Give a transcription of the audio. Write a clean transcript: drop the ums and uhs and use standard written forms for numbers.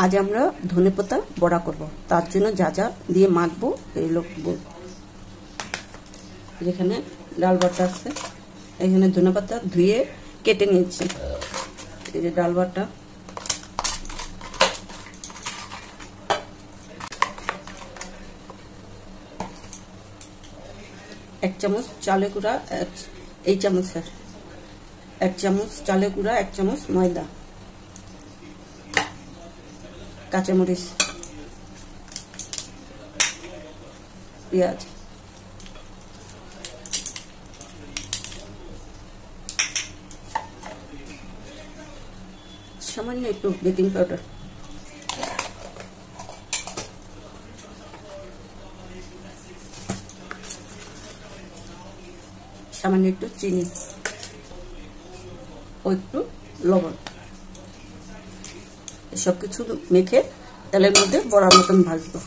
আজ আমরা ধনেপাতা বড়া করব। তার জন্য যা যা দিয়ে মাখবো এগুলো যেখানে ডাল বাটা আছে, এখানে ধনেপাতা ধুয়ে কেটে নিয়েছি। এই যে ডাল বাটা, এক চামচ চালের গুঁড়া, এই চামচের এক চামচ চালের গুঁড়া, এক চামচ ময়দা, কাঁচামরিচ, পেঁয়াজ, সামান্য একটু বেকিং পাউডার, সামান্য একটু চিনি ও একটু লবণ, সবকিছু মেখে তেলের মধ্যে বড়ার মতন ভাজবো।